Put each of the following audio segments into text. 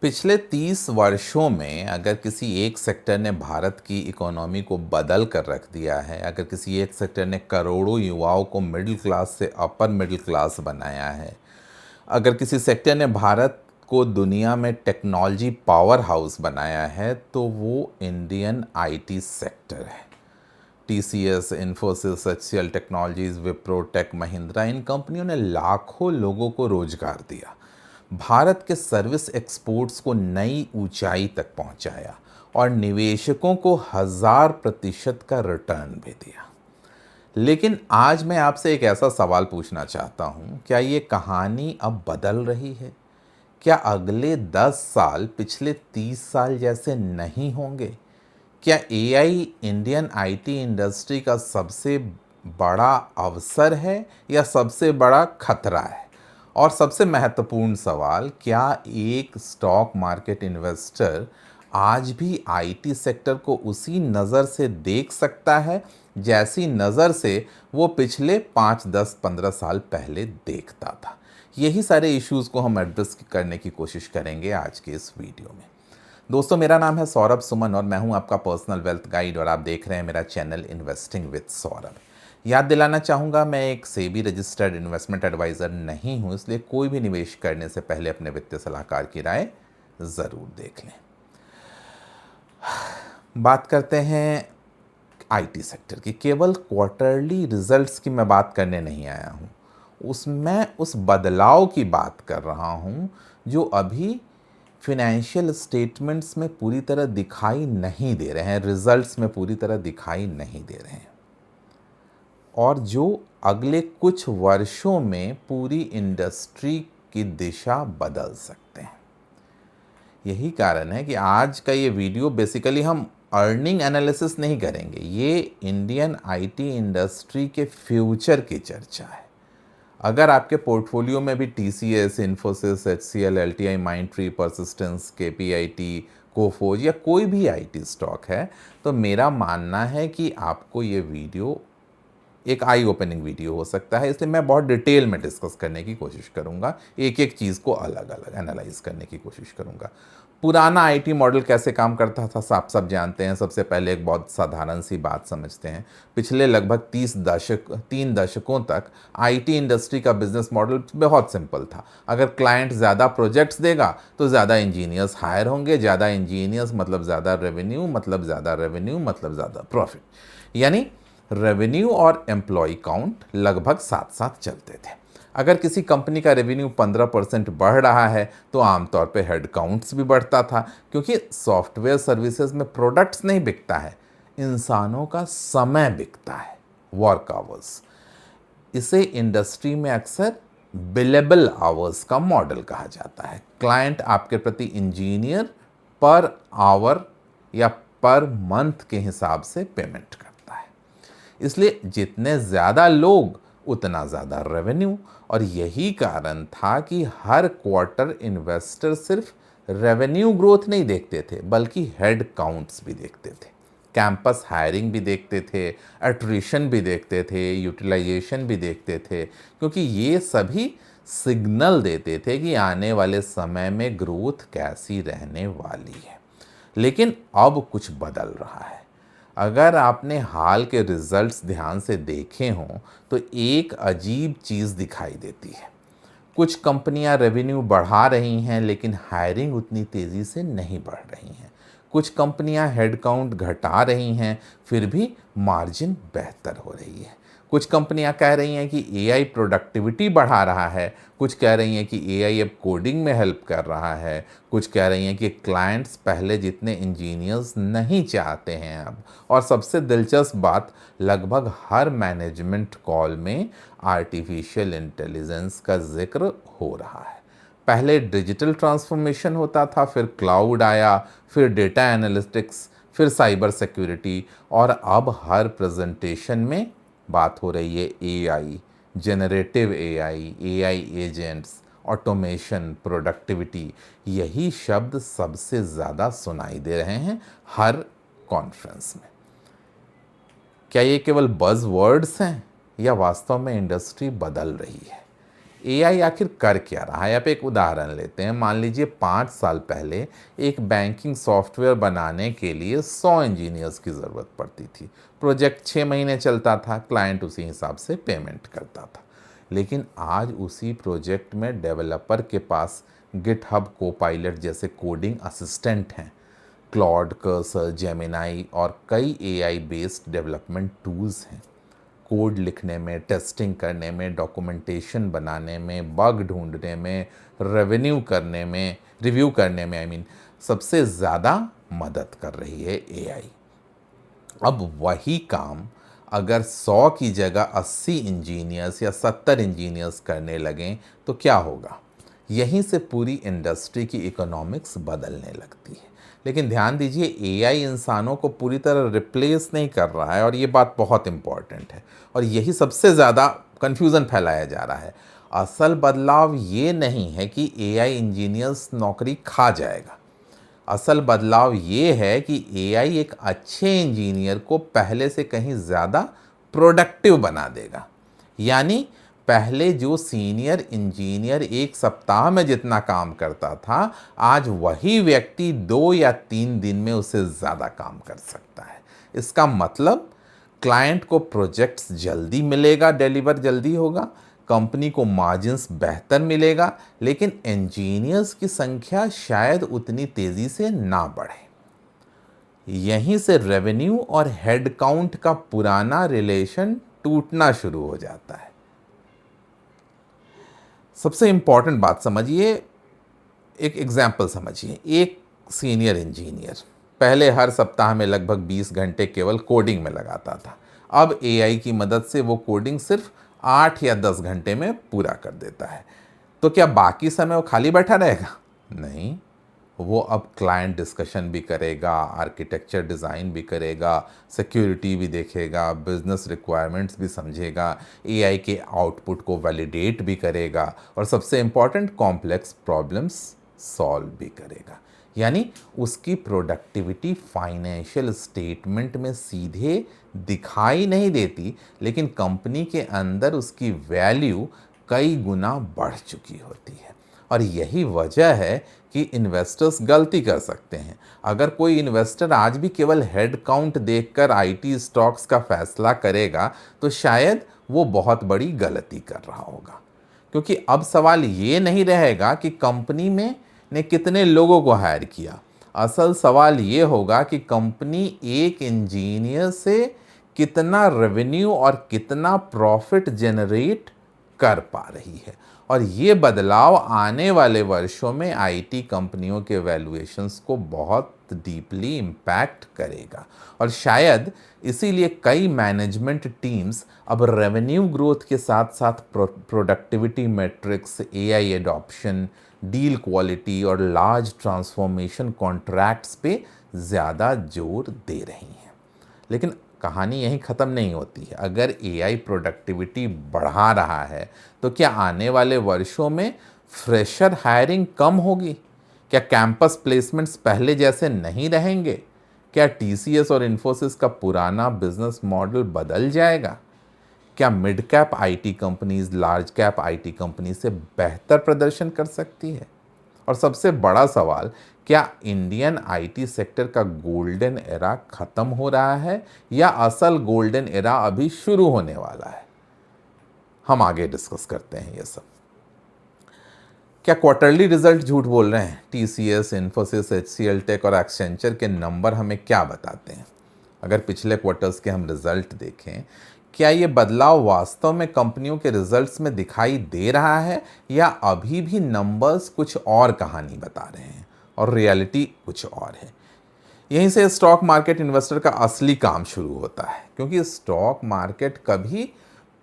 पिछले 30 वर्षों में अगर किसी एक सेक्टर ने भारत की इकोनॉमी को बदल कर रख दिया है, अगर किसी एक सेक्टर ने करोड़ों युवाओं को मिडिल क्लास से अपर मिडिल क्लास बनाया है, अगर किसी सेक्टर ने भारत को दुनिया में टेक्नोलॉजी पावर हाउस बनाया है, तो वो इंडियन आईटी सेक्टर है। TCS, Infosys, HCL technologies, Wipro, tech Mahindra, इन कंपनियों ने लाखों लोगों को रोजगार दिया, भारत के सर्विस एक्सपोर्ट्स को नई ऊंचाई तक पहुंचाया और निवेशकों को 1000% का रिटर्न भी दिया। लेकिन आज मैं आपसे एक ऐसा सवाल पूछना चाहता हूं, क्या ये कहानी अब बदल रही है? क्या अगले 10 साल पिछले 30 साल जैसे नहीं होंगे? क्या एआई इंडियन आईटी इंडस्ट्री का सबसे बड़ा अवसर है या सबसे बड़ा खतरा है? और सबसे महत्वपूर्ण सवाल, क्या एक स्टॉक मार्केट इन्वेस्टर आज भी आईटी सेक्टर को उसी नज़र से देख सकता है जैसी नज़र से वो पिछले 5, 10, 15 साल पहले देखता था? यही सारे इश्यूज़ को हम एड्रेस करने की कोशिश करेंगे आज के इस वीडियो में। दोस्तों, मेरा नाम है सौरभ सुमन और मैं हूं आपका पर्सनल वेल्थ गाइड और आप देख रहे हैं मेरा चैनल इन्वेस्टिंग विद सौरभ। याद दिलाना चाहूँगा, मैं एक सेबी रजिस्टर्ड इन्वेस्टमेंट एडवाइज़र नहीं हूं, इसलिए कोई भी निवेश करने से पहले अपने वित्तीय सलाहकार की राय ज़रूर देख लें। बात करते हैं आईटी सेक्टर की। केवल क्वार्टरली रिजल्ट्स की मैं बात करने नहीं आया हूं, उसमें उस बदलाव की बात कर रहा हूं जो अभी फिनेंशियल स्टेटमेंट्स में पूरी तरह दिखाई नहीं दे रहे हैं, रिजल्ट्स में पूरी तरह दिखाई नहीं दे रहे हैं, और जो अगले कुछ वर्षों में पूरी इंडस्ट्री की दिशा बदल सकते हैं। यही कारण है कि आज का ये वीडियो बेसिकली हम अर्निंग एनालिसिस नहीं करेंगे, ये इंडियन आईटी इंडस्ट्री के फ्यूचर की चर्चा है। अगर आपके पोर्टफोलियो में भी TCS, Infosys, HCL, LTI, Mindtree, Persistent, KPIT, Coforge या कोई भी आईटी स्टॉक है, तो मेरा मानना है कि आपको ये वीडियो एक आई ओपनिंग वीडियो हो सकता है। इसलिए मैं बहुत डिटेल में डिस्कस करने की कोशिश करूंगा, एक एक चीज़ को अलग अलग एनालाइज करने की कोशिश करूंगा। पुराना आईटी मॉडल कैसे काम करता था आप सब जानते हैं। सबसे पहले एक बहुत साधारण सी बात समझते हैं। पिछले लगभग 3 दशकों तक आईटी इंडस्ट्री का बिजनेस मॉडल बहुत सिंपल था। अगर क्लाइंट ज़्यादा प्रोजेक्ट्स देगा तो ज़्यादा इंजीनियर्स हायर होंगे, ज़्यादा इंजीनियर्स मतलब ज़्यादा रेवेन्यू, मतलब ज़्यादा रेवेन्यू मतलब ज़्यादा प्रॉफिट। यानी रेवेन्यू और एम्प्लॉय काउंट लगभग साथ साथ चलते थे। अगर किसी कंपनी का रेवेन्यू 15% बढ़ रहा है तो आमतौर पे हेड काउंट्स भी बढ़ता था, क्योंकि सॉफ्टवेयर सर्विसेज में प्रोडक्ट्स नहीं बिकता है, इंसानों का समय बिकता है, वर्क आवर्स। इसे इंडस्ट्री में अक्सर बिलेबल आवर्स का मॉडल कहा जाता है। क्लाइंट आपके प्रति इंजीनियर पर आवर या पर मंथ के हिसाब से पेमेंट करता है। इसलिए जितने ज़्यादा लोग उतना ज़्यादा रेवेन्यू, और यही कारण था कि हर क्वार्टर इन्वेस्टर सिर्फ रेवेन्यू ग्रोथ नहीं देखते थे बल्कि हेड काउंट्स भी देखते थे, कैंपस हायरिंग भी देखते थे, एट्रिशन भी देखते थे, यूटिलाइजेशन भी देखते थे, क्योंकि ये सभी सिग्नल देते थे कि आने वाले समय में ग्रोथ कैसी रहने वाली है। लेकिन अब कुछ बदल रहा है। अगर आपने हाल के रिजल्ट्स ध्यान से देखे हों तो एक अजीब चीज़ दिखाई देती है। कुछ कंपनियां रेवेन्यू बढ़ा रही हैं लेकिन हायरिंग उतनी तेज़ी से नहीं बढ़ रही हैं। कुछ कंपनियां हेडकाउंट घटा रही हैं फिर भी मार्जिन बेहतर हो रही है। कुछ कंपनियां कह रही हैं कि एआई प्रोडक्टिविटी बढ़ा रहा है, कुछ कह रही हैं कि एआई अब कोडिंग में हेल्प कर रहा है, कुछ कह रही हैं कि क्लाइंट्स पहले जितने इंजीनियर्स नहीं चाहते हैं अब। और सबसे दिलचस्प बात, लगभग हर मैनेजमेंट कॉल में आर्टिफिशियल इंटेलिजेंस का जिक्र हो रहा है। पहले डिजिटल ट्रांसफॉर्मेशन होता था, फिर क्लाउड आया, फिर डेटा एनालिटिक्स, फिर साइबर सिक्योरिटी, और अब हर प्रेजेंटेशन में बात हो रही है AI, generative AI, AI agents, automation, productivity. यही शब्द सबसे ज़्यादा सुनाई दे रहे हैं हर कॉन्फ्रेंस में। क्या ये केवल बज़ वर्ड्स हैं या वास्तव में इंडस्ट्री बदल रही है? एआई आखिर कर क्या रहा है? आप एक उदाहरण लेते हैं। मान लीजिए 5 साल पहले एक बैंकिंग सॉफ्टवेयर बनाने के लिए 100 इंजीनियर्स की ज़रूरत पड़ती थी। प्रोजेक्ट 6 महीने चलता था, क्लाइंट उसी हिसाब से पेमेंट करता था। लेकिन आज उसी प्रोजेक्ट में डेवलपर के पास गिटहब कोपायलट जैसे कोडिंग असिस्टेंट हैं, क्लॉड, कर्सर, जेमिनाई और कई एआई बेस्ड डेवलपमेंट टूल्स हैं। कोड लिखने में, टेस्टिंग करने में, डॉक्यूमेंटेशन बनाने में, बग ढूंढने में, रिव्यू करने में सबसे ज़्यादा मदद कर रही है एआई। अब वही काम अगर 100 की जगह 80 इंजीनियर्स या 70 इंजीनियर्स करने लगें तो क्या होगा? यहीं से पूरी इंडस्ट्री की इकोनॉमिक्स बदलने लगती है। लेकिन ध्यान दीजिए, एआई इंसानों को पूरी तरह रिप्लेस नहीं कर रहा है, और ये बात बहुत इंपॉर्टेंट है और यही सबसे ज़्यादा कन्फ्यूज़न फैलाया जा रहा है। असल बदलाव ये नहीं है कि एआई इंजीनियर्स नौकरी खा जाएगा। असल बदलाव ये है कि एआई एक अच्छे इंजीनियर को पहले से कहीं ज़्यादा प्रोडक्टिव बना देगा। यानी पहले जो सीनियर इंजीनियर 1 सप्ताह में जितना काम करता था, आज वही व्यक्ति 2 या 3 दिन में उससे ज़्यादा काम कर सकता है। इसका मतलब क्लाइंट को प्रोजेक्ट्स जल्दी मिलेगा, डिलीवर जल्दी होगा, कंपनी को मार्जिन्स बेहतर मिलेगा, लेकिन इंजीनियर्स की संख्या शायद उतनी तेज़ी से ना बढ़े। यहीं से रेवेन्यू और हेड काउंट का पुराना रिलेशन टूटना शुरू हो जाता है। सबसे इंपॉर्टेंट बात समझिए, एक एग्जाम्पल समझिए। एक सीनियर इंजीनियर पहले हर सप्ताह में लगभग 20 घंटे केवल कोडिंग में लगाता था। अब एआई की मदद से वो कोडिंग सिर्फ 8 या 10 घंटे में पूरा कर देता है। तो क्या बाकी समय वो खाली बैठा रहेगा? नहीं, वो अब क्लाइंट डिस्कशन भी करेगा, आर्किटेक्चर डिज़ाइन भी करेगा, सिक्योरिटी भी देखेगा, बिजनेस रिक्वायरमेंट्स भी समझेगा, एआई के आउटपुट को वैलिडेट भी करेगा और सबसे इम्पॉर्टेंट कॉम्प्लेक्स प्रॉब्लम्स सॉल्व भी करेगा। यानी उसकी प्रोडक्टिविटी फाइनेंशियल स्टेटमेंट में सीधे दिखाई नहीं देती, लेकिन कंपनी के अंदर उसकी वैल्यू कई गुना बढ़ चुकी होती है। और यही वजह है कि इन्वेस्टर्स गलती कर सकते हैं। अगर कोई इन्वेस्टर आज भी केवल हेड काउंट देखकर आईटी स्टॉक्स का फैसला करेगा तो शायद वो बहुत बड़ी गलती कर रहा होगा, क्योंकि अब सवाल ये नहीं रहेगा कि कंपनी में ने कितने लोगों को हायर किया। असल सवाल ये होगा कि कंपनी एक इंजीनियर से कितना रेवेन्यू और कितना प्रॉफिट जनरेट कर पा रही है। और ये बदलाव आने वाले वर्षों में आईटी कंपनियों के वैल्यूएशंस को बहुत डीपली इम्पैक्ट करेगा। और शायद इसीलिए कई मैनेजमेंट टीम्स अब रेवेन्यू ग्रोथ के साथ साथ productivity matrix, AI adoption, deal quality और लार्ज ट्रांसफॉर्मेशन कॉन्ट्रैक्ट्स पे ज़्यादा जोर दे रही हैं। लेकिन कहानी यहीं ख़त्म नहीं होती है। अगर एआई प्रोडक्टिविटी बढ़ा रहा है तो क्या आने वाले वर्षों में फ्रेशर हायरिंग कम होगी? क्या कैंपस प्लेसमेंट्स पहले जैसे नहीं रहेंगे? क्या टीसीएस और इन्फोसिस का पुराना बिजनेस मॉडल बदल जाएगा? क्या mid cap IT companies large cap IT company से बेहतर प्रदर्शन कर सकती है? और सबसे बड़ा सवाल, क्या इंडियन आईटी सेक्टर का गोल्डन एरा खत्म हो रहा है या असल गोल्डन एरा अभी शुरू होने वाला है? हम आगे डिस्कस करते हैं ये सब। क्या क्वार्टरली रिजल्ट झूठ बोल रहे हैं? टीसीएस, इन्फोसिस, एचसीएल टेक और एक्सेंचर के नंबर हमें क्या बताते हैं? अगर पिछले क्वार्टर्स के हम रिजल्ट देखें, क्या ये बदलाव वास्तव में कंपनियों के रिजल्ट्स में दिखाई दे रहा है या अभी भी नंबर्स कुछ और कहानी बता रहे हैं और रियलिटी कुछ और है? यहीं से स्टॉक मार्केट इन्वेस्टर का असली काम शुरू होता है, क्योंकि स्टॉक मार्केट कभी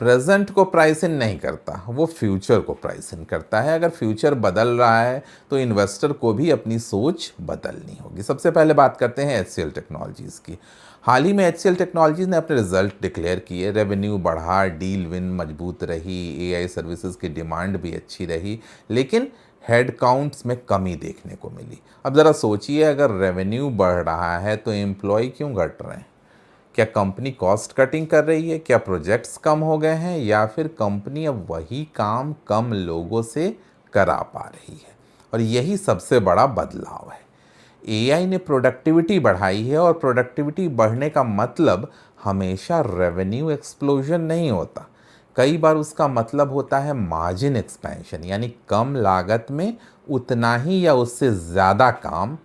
प्रेजेंट को प्राइस इन नहीं करता, वो फ्यूचर को प्राइस इन करता है। अगर फ्यूचर बदल रहा है तो इन्वेस्टर को भी अपनी सोच बदलनी होगी। सबसे पहले बात करते हैं एचसीएल टेक्नोलॉजीज़ की। हाल ही में एचसीएल टेक्नोलॉजीज़ ने अपने रिजल्ट डिक्लेयर किए। रेवेन्यू बढ़ा, डील विन मजबूत रही, एआई सर्विसेज की डिमांड भी अच्छी रही, लेकिन हेड काउंट्स में कमी देखने को मिली। अब ज़रा सोचिए, अगर रेवेन्यू बढ़ रहा है तो एम्प्लॉय क्यों घट रहे हैं? क्या कंपनी कॉस्ट कटिंग कर रही है, क्या प्रोजेक्ट्स कम हो गए हैं, या फिर कंपनी अब वही काम कम लोगों से करा पा रही है। और यही सबसे बड़ा बदलाव है। एआई ने प्रोडक्टिविटी बढ़ाई है, और प्रोडक्टिविटी बढ़ने का मतलब हमेशा रेवेन्यू एक्सप्लोजन नहीं होता। कई बार उसका मतलब होता है मार्जिन एक्सपेंशन, यानी कम लागत में उतना ही या उससे ज़्यादा काम।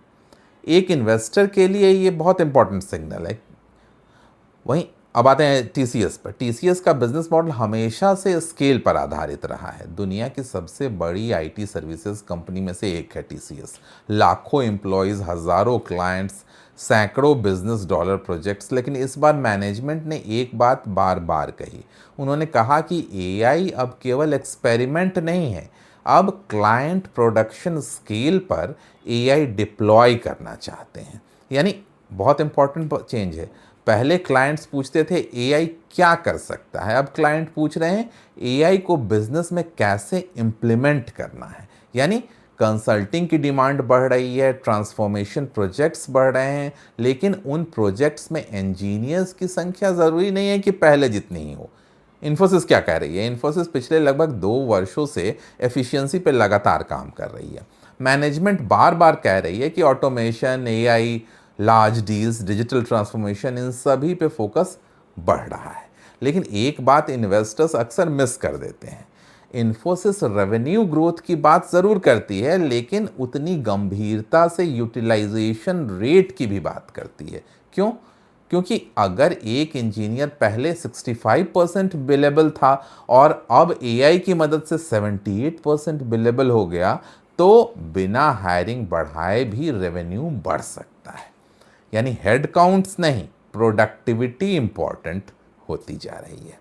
एक इन्वेस्टर के लिए ये बहुत इंपॉर्टेंट सिग्नल है। वहीं अब आते हैं टीसीएस पर। टीसीएस का बिजनेस मॉडल हमेशा से स्केल पर आधारित रहा है। दुनिया की सबसे बड़ी आईटी सर्विसेज कंपनी में से एक है टीसीएस। लाखों एम्प्लॉयज़, हज़ारों क्लाइंट्स, सैकड़ों बिजनेस डॉलर प्रोजेक्ट्स। लेकिन इस बार मैनेजमेंट ने एक बात बार बार कही। उन्होंने कहा कि एआई अब केवल एक्सपेरिमेंट नहीं है, अब क्लाइंट प्रोडक्शन स्केल पर एआई डिप्लॉय करना चाहते हैं। यानी बहुत इंपॉर्टेंट चेंज है। पहले क्लाइंट्स पूछते थे एआई क्या कर सकता है, अब क्लाइंट पूछ रहे हैं एआई को बिजनेस में कैसे इम्प्लीमेंट करना है। यानी कंसल्टिंग की डिमांड बढ़ रही है, ट्रांसफॉर्मेशन प्रोजेक्ट्स बढ़ रहे हैं, लेकिन उन प्रोजेक्ट्स में इंजीनियर्स की संख्या ज़रूरी नहीं है कि पहले जितनी ही हो। इन्फोसिस क्या कह रही है? इन्फोसिस पिछले लगभग 2 वर्षों से एफिशिएंसी पे लगातार काम कर रही है। मैनेजमेंट बार बार कह रही है कि automation, AI, large deals, digital transformation, इन सभी पे फोकस बढ़ रहा है। लेकिन एक बात इन्वेस्टर्स अक्सर मिस कर देते हैं। इन्फोसिस रेवेन्यू ग्रोथ की बात ज़रूर करती है, लेकिन उतनी गंभीरता से यूटिलाइजेशन रेट की भी बात करती है। क्यों? क्योंकि अगर एक इंजीनियर पहले 65% बिलेबल था और अब एआई की मदद से 78% बिलेबल हो गया, तो बिना हायरिंग बढ़ाए भी रेवेन्यू बढ़ सकता है। यानी हेड काउंट्स नहीं, प्रोडक्टिविटी इंपॉर्टेंट होती जा रही है।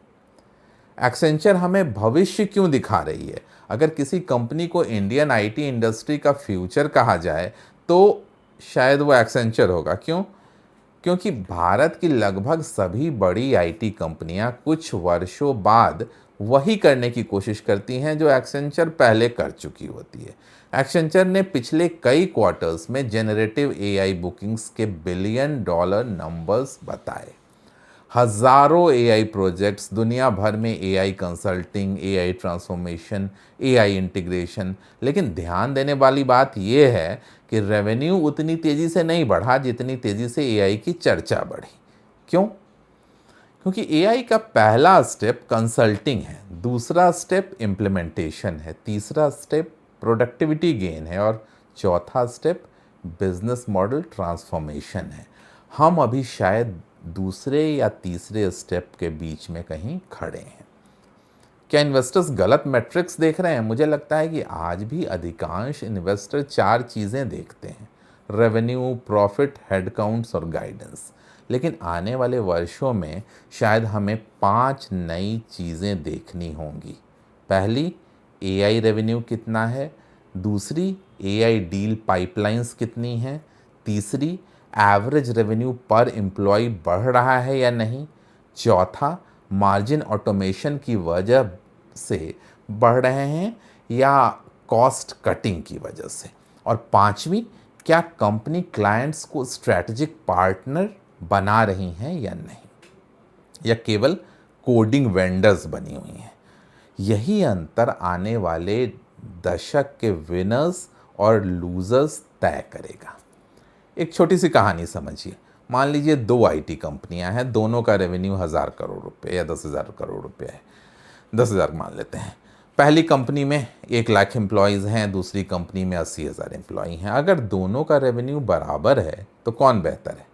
एक्सेंचर हमें भविष्य क्यों दिखा रही है? अगर किसी कंपनी को इंडियन आईटी इंडस्ट्री का फ्यूचर कहा जाए तो शायद वो एक्सेंचर होगा। क्यों? क्योंकि भारत की लगभग सभी बड़ी आईटी कंपनियां कुछ वर्षों बाद वही करने की कोशिश करती हैं जो एक्सेंचर पहले कर चुकी होती है। एक्सेंचर ने पिछले कई क्वार्टर्स में जेनरेटिव एआई बुकिंग्स के बिलियन डॉलर नंबर्स बताए। हजारों एआई प्रोजेक्ट्स दुनिया भर में, AI consulting, AI transformation, AI integration. लेकिन ध्यान देने वाली बात यह है कि रेवेन्यू उतनी तेज़ी से नहीं बढ़ा जितनी तेज़ी से एआई की चर्चा बढ़ी। क्यों? क्योंकि एआई का पहला स्टेप कंसल्टिंग है, दूसरा स्टेप इम्प्लीमेंटेशन है, तीसरा स्टेप प्रोडक्टिविटी गेन है, और चौथा स्टेप बिजनेस मॉडल ट्रांसफॉर्मेशन है। हम अभी शायद दूसरे या तीसरे स्टेप के बीच में कहीं खड़े हैं। क्या इन्वेस्टर्स गलत मैट्रिक्स देख रहे हैं? मुझे लगता है कि आज भी अधिकांश इन्वेस्टर 4 चीज़ें देखते हैं: रेवेन्यू, प्रॉफिट, हेडकाउंट्स और गाइडेंस। लेकिन आने वाले वर्षों में शायद हमें 5 नई चीज़ें देखनी होंगी। पहली, एआई रेवेन्यू कितना है। दूसरी, एआई डील पाइपलाइंस कितनी हैं। तीसरी, एवरेज रेवेन्यू पर एम्प्लॉय बढ़ रहा है या नहीं। चौथा, मार्जिन ऑटोमेशन की वजह से बढ़ रहे हैं या कॉस्ट कटिंग की वजह से। और पांचवी, क्या कंपनी क्लाइंट्स को स्ट्रैटेजिक पार्टनर बना रही हैं या नहीं, या केवल कोडिंग वेंडर्स बनी हुई हैं। यही अंतर आने वाले दशक के विनर्स और लूजर्स तय करेगा। एक छोटी सी कहानी समझिए। मान लीजिए 2 आईटी कंपनियां हैं, दोनों का रेवेन्यू 1000 करोड़ रुपए या 10,000 करोड़ रुपए है। 10,000 मान लेते हैं। पहली कंपनी में 1 लाख एम्प्लॉयज़ हैं, दूसरी कंपनी में 80,000 एम्प्लॉई हैं। अगर दोनों का रेवेन्यू बराबर है तो कौन बेहतर है?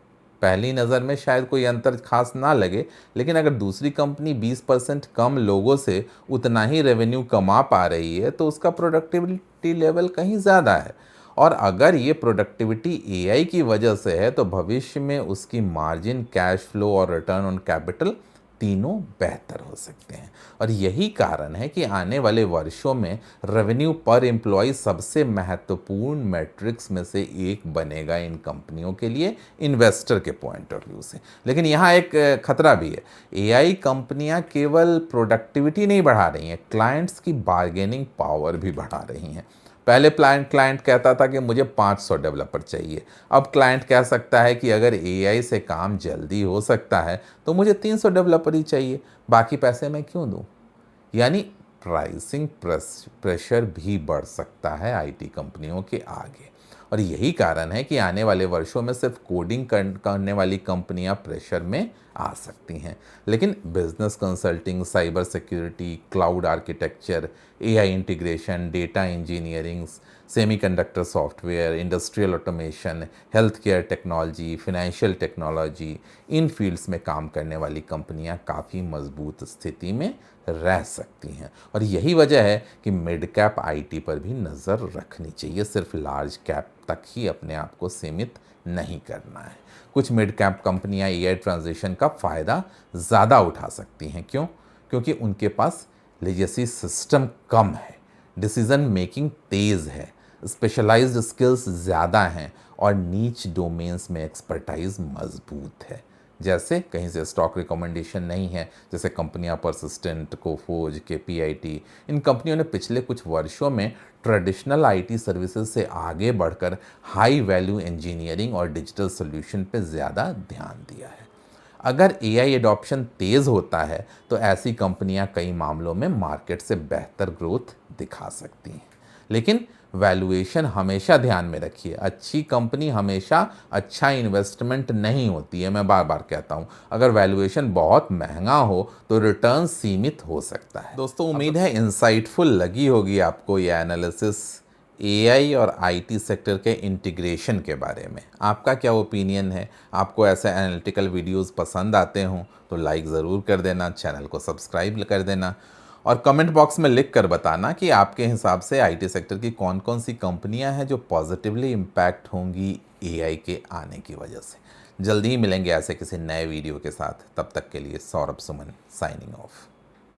पहली नज़र में शायद कोई अंतर खास ना लगे, लेकिन अगर दूसरी कंपनी 20% कम लोगों से उतना ही रेवेन्यू कमा पा रही है तो उसका प्रोडक्टिविटी लेवल कहीं ज़्यादा है। और अगर ये प्रोडक्टिविटी एआई की वजह से है तो भविष्य में उसकी मार्जिन, कैश फ्लो और रिटर्न ऑन कैपिटल तीनों बेहतर हो सकते हैं। और यही कारण है कि आने वाले वर्षों में रेवेन्यू पर एम्प्लॉय सबसे महत्वपूर्ण मैट्रिक्स में से एक बनेगा इन कंपनियों के लिए, इन्वेस्टर के पॉइंट ऑफ व्यू से। लेकिन यहाँ एक खतरा भी है। एआई कंपनियाँ केवल प्रोडक्टिविटी नहीं बढ़ा रही हैं, क्लाइंट्स की बार्गेनिंग पावर भी बढ़ा रही हैं। पहले क्लाइंट कहता था कि मुझे 500 डेवलपर चाहिए, अब क्लाइंट कह सकता है कि अगर एआई से काम जल्दी हो सकता है तो मुझे 300 डेवलपर ही चाहिए, बाकी पैसे मैं क्यों दूं। यानी प्राइसिंग प्रेशर भी बढ़ सकता है आईटी कंपनियों के आगे, और यही कारण है कि आने वाले वर्षों में सिर्फ कोडिंग करने वाली कंपनियां प्रेशर में आ सकती हैं, लेकिन business consulting, cyber security, cloud architecture, AI integration, data engineering, semiconductor software, industrial automation, health care technology, financial technology, इन फील्ड्स में काम करने वाली कंपनियां काफ़ी मजबूत स्थिति में रह सकती हैं। और यही वजह है कि मिड कैप आईटी पर भी नज़र रखनी चाहिए, सिर्फ लार्ज कैप तक ही अपने आप को सीमित नहीं करना है। कुछ मिड कैप कंपनियां एआई ट्रांजिशन का फ़ायदा ज़्यादा उठा सकती हैं। क्यों? क्योंकि उनके पास लेजेसी सिस्टम कम है, डिसीजन मेकिंग तेज़ है, स्पेशलाइज्ड स्किल्स ज़्यादा हैं और नीच डोमेन्स में एक्सपर्टाइज मजबूत है। जैसे कहीं से स्टॉक रिकमेंडेशन नहीं है, जैसे कंपनियां परसिस्टेंट, कोफोज, केपीआईटी, इन कंपनियों ने पिछले कुछ वर्षों में ट्रेडिशनल आईटी सर्विसेज से आगे बढ़कर हाई वैल्यू इंजीनियरिंग और डिजिटल सॉल्यूशन पे ज़्यादा ध्यान दिया है। अगर एआई एडॉप्शन तेज़ होता है तो ऐसी कंपनियां कई मामलों में मार्केट से बेहतर ग्रोथ दिखा सकती हैं, लेकिन वैल्यूएशन हमेशा ध्यान में रखिए। अच्छी कंपनी हमेशा अच्छा इन्वेस्टमेंट नहीं होती है, मैं बार बार कहता हूँ। अगर वैल्यूएशन बहुत महंगा हो तो रिटर्न सीमित हो सकता है। दोस्तों, उम्मीद है इंसाइटफुल लगी होगी आपको ये एनालिसिस एआई और आईटी सेक्टर के इंटीग्रेशन के बारे में। आपका क्या ओपिनियन है? आपको ऐसे एनालिटिकल वीडियोस पसंद आते हों तो लाइक ज़रूर कर देना, चैनल को सब्सक्राइब कर देना और कमेंट बॉक्स में लिख कर बताना कि आपके हिसाब से आईटी सेक्टर की कौन कौन सी कंपनियां हैं जो पॉजिटिवली इम्पैक्ट होंगी एआई के आने की वजह से। जल्दी ही मिलेंगे ऐसे किसी नए वीडियो के साथ। तब तक के लिए सौरभ सुमन साइनिंग ऑफ।